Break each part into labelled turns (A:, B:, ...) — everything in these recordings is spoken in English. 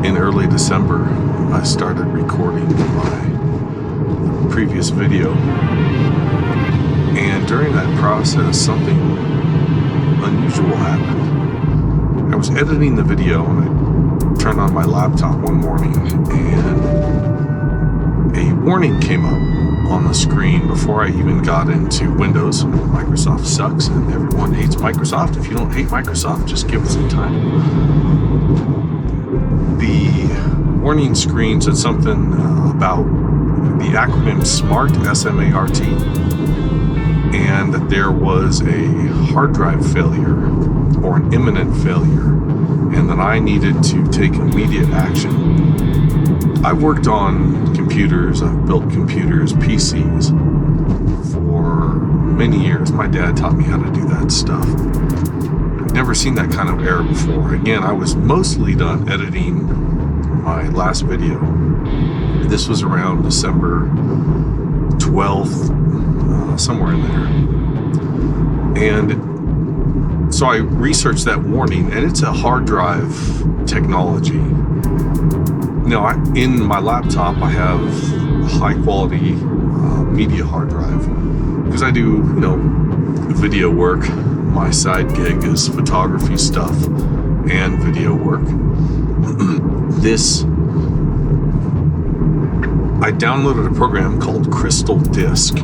A: In early December, I started recording my previous video, and during that process, something unusual happened. I was editing the video, and I turned on my laptop one morning, and a warning came up on the screen before I even got into Windows. Microsoft sucks, and everyone hates Microsoft. If you don't hate Microsoft, just give it some time. The warning screen said something about the acronym SMART, S-M-A-R-T, and that there was a hard drive failure or an imminent failure, and that I needed to take immediate action. I've worked on computers, I've built computers, PCs, for many years. My dad taught me how to do that stuff. I've never seen that kind of error before. Again, I was mostly done editing my last video. This was around December 12th, somewhere in there. And so I researched that warning, and it's a hard drive technology. Now, in my laptop, I have high quality media hard drive because I do, video work. My side gig is photography stuff and video work. I downloaded a program called Crystal Disk.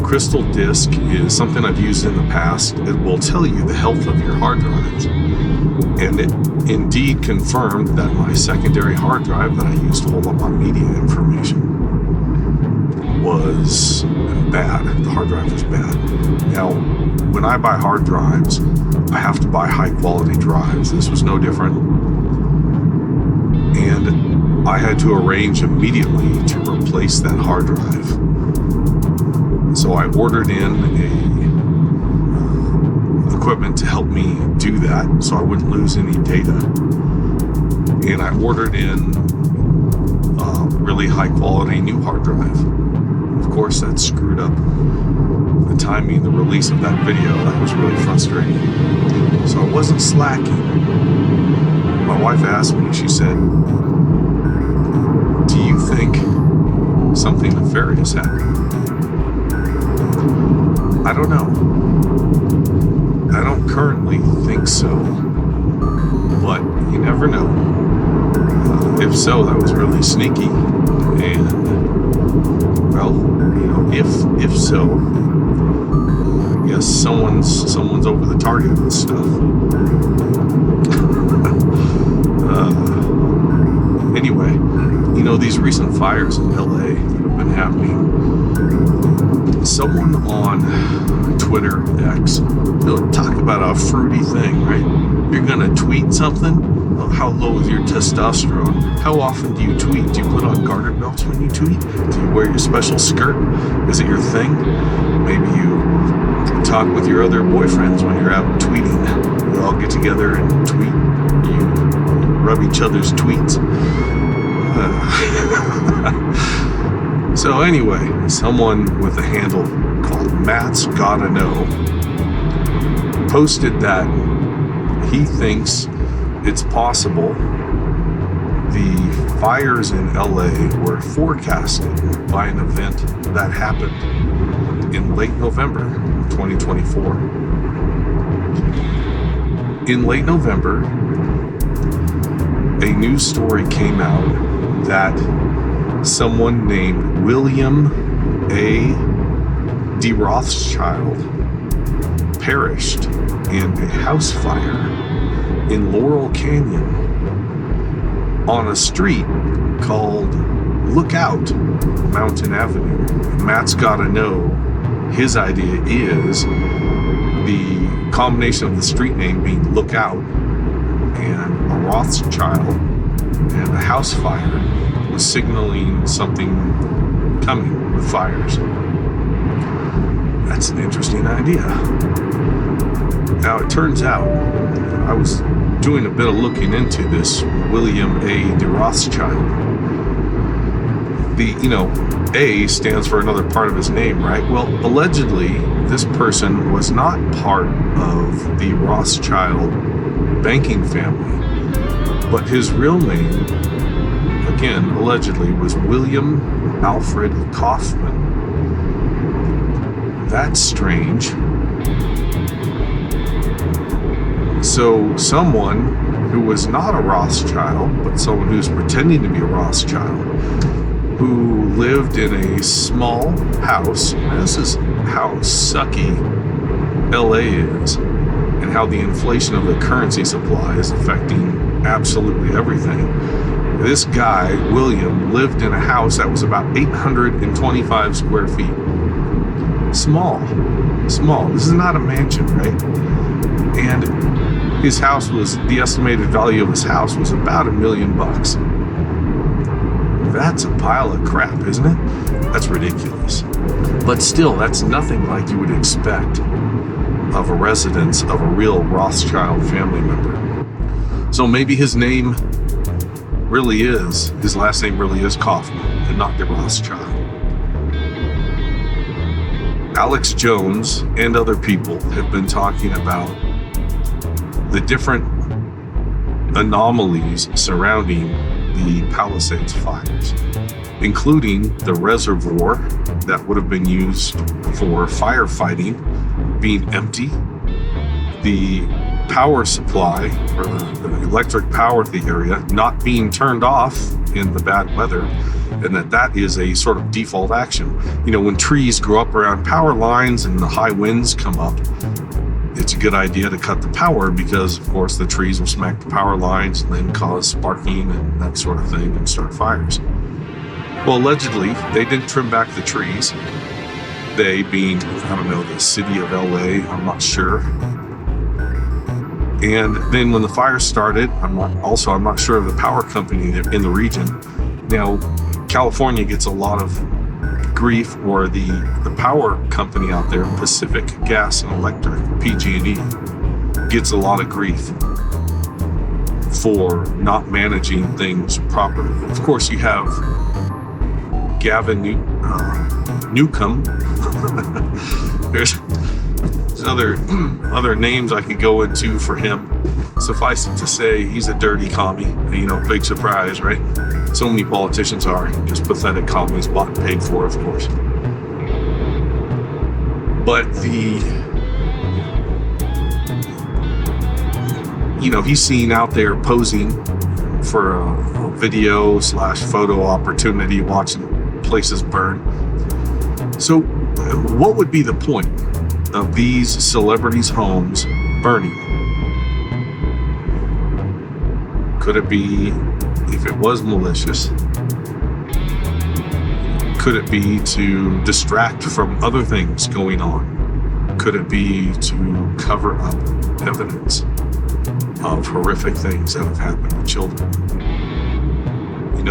A: Crystal Disk is something I've used in the past. It will tell you the health of your hard drives. And it indeed confirmed that my secondary hard drive that I used to hold up my media information was bad. The hard drive was bad. Now, when I buy hard drives, I have to buy high quality drives. This was no different. And I had to arrange immediately to replace that hard drive. So I ordered in equipment to help me do that so I wouldn't lose any data. And I ordered in a really high quality new hard drive. Of course, that screwed up the timing, the release of that video. That was really frustrating. So I wasn't slacking. My wife asked me, she said, "Do you think something nefarious happened?" I don't know. I don't currently think so, but you never know. If so, that was really sneaky, and well, if so, I guess someone's over the target and stuff. Anyway, these recent fires in LA that have been happening. Someone on Twitter, X, talk about a fruity thing, right? You're gonna tweet something. How low is your testosterone? How often do you tweet? Do you put on garter belts when you tweet? Do you wear your special skirt? Is it your thing? Maybe you talk with your other boyfriends when you're out tweeting. You all get together and tweet. You rub each other's tweets. So anyway, someone with a handle called Matt's Gotta Know posted that he thinks it's possible the fires in LA were forecasted by an event that happened in late November 2024. In late November, a news story came out that someone named William A. de Rothschild perished in a house fire in Laurel Canyon on a street called Lookout Mountain Avenue. Matt's Gotta Know, his idea is the combination of the street name being Lookout and a Rothschild and a house fire was signaling something coming with fires. That's an interesting idea. Now, it turns out, I was doing a bit of looking into this William A. de Rothschild. The, A stands for another part of his name, right? Well, allegedly, this person was not part of the Rothschild banking family. But his real name, again, allegedly, was William Alfred Kaufman. That's strange. So someone who was not a Rothschild, but someone who's pretending to be a Rothschild, who lived in a small house. This is how sucky LA is, and how the inflation of the currency supply is affecting absolutely everything. This guy, William, lived in a house that was about 825 square feet. Small. This is not a mansion, right? And his house the estimated value of his house was about $1 million. That's a pile of crap, isn't it? That's ridiculous. But still, that's nothing like you would expect of a residence of a real Rothschild family member. So maybe his last name really is Kaufman and not the Rothschild. Alex Jones and other people have been talking about the different anomalies surrounding the Palisades fires, including the reservoir that would have been used for firefighting being empty, the power supply or the electric power at the area not being turned off in the bad weather, and that is a sort of default action. You know, when trees grow up around power lines and the high winds come up, it's a good idea to cut the power because, of course, the trees will smack the power lines and then cause sparking and that sort of thing and start fires. Well, allegedly, they didn't trim back the trees. They being, the city of LA, I'm not sure. And then when the fire started, I'm not sure of the power company in the region. Now, California gets a lot of grief, or the power company out there, Pacific Gas and Electric, PG&E, gets a lot of grief for not managing things properly. Of course, you have Gavin Newcomb. There's other names I could go into for him. Suffice it to say, he's a dirty commie. Big surprise, right? So many politicians are just pathetic commies, bought and paid for, of course. But he's seen out there posing for a video / photo opportunity, watching places burn. So what would be the point of these celebrities' homes burning? Could it be, if it was malicious, could it be to distract from other things going on? Could it be to cover up evidence of horrific things that have happened to children?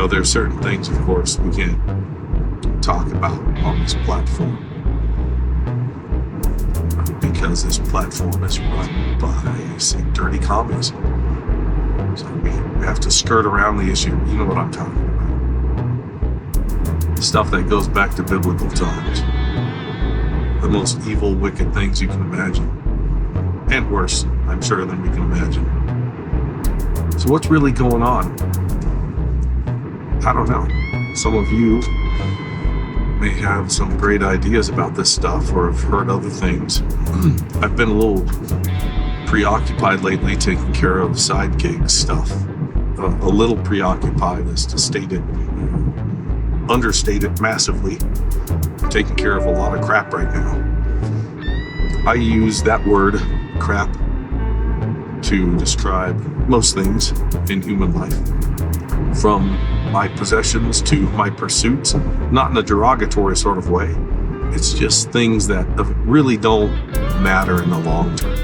A: There are certain things, of course, we can't talk about on this platform, because this platform is run by some dirty commies. So we have to skirt around the issue. You know what I'm talking about. Stuff that goes back to biblical times. The most evil, wicked things you can imagine. And worse, I'm sure, than we can imagine. So what's really going on? I don't know. Some of you may have some great ideas about this stuff or have heard other things. I've been a little preoccupied lately taking care of side gig stuff. A little preoccupied is to understate it massively. Taking care of a lot of crap right now. I use that word, crap, to describe most things in human life. From my possessions to my pursuits, not in a derogatory sort of way. It's just things that really don't matter in the long term.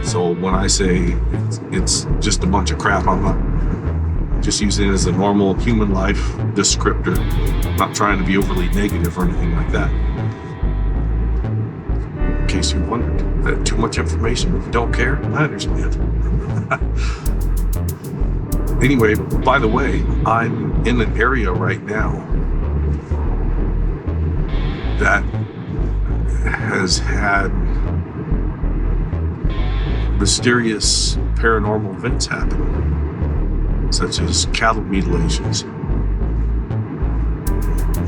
A: So when I say it's just a bunch of crap, I'm not just using it as a normal human life descriptor. I'm not trying to be overly negative or anything like that. In case you wondered, that too much information. If you don't care, I understand. Anyway, by the way, I'm in an area right now that has had mysterious paranormal events happen, such as cattle mutilations.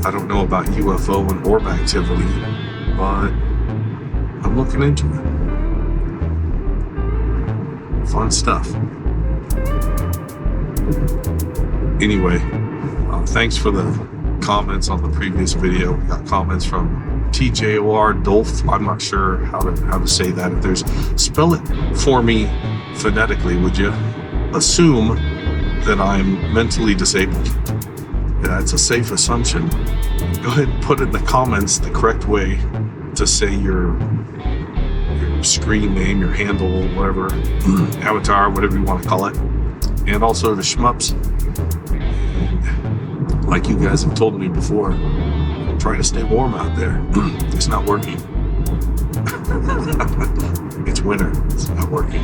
A: I don't know about UFO and orb activity, but I'm looking into it. Fun stuff. Anyway, thanks for the comments on the previous video. We got comments from TJOR Dolph. I'm not sure how to say that. If there's, spell it for me phonetically, would you? Assume that I'm mentally disabled. That's a safe assumption. Go ahead and put in the comments the correct way to say your screen name, your handle, whatever, avatar, whatever you want to call it. And also the shmups. Like you guys have told me before, try to stay warm out there. It's not working. It's winter. It's not working.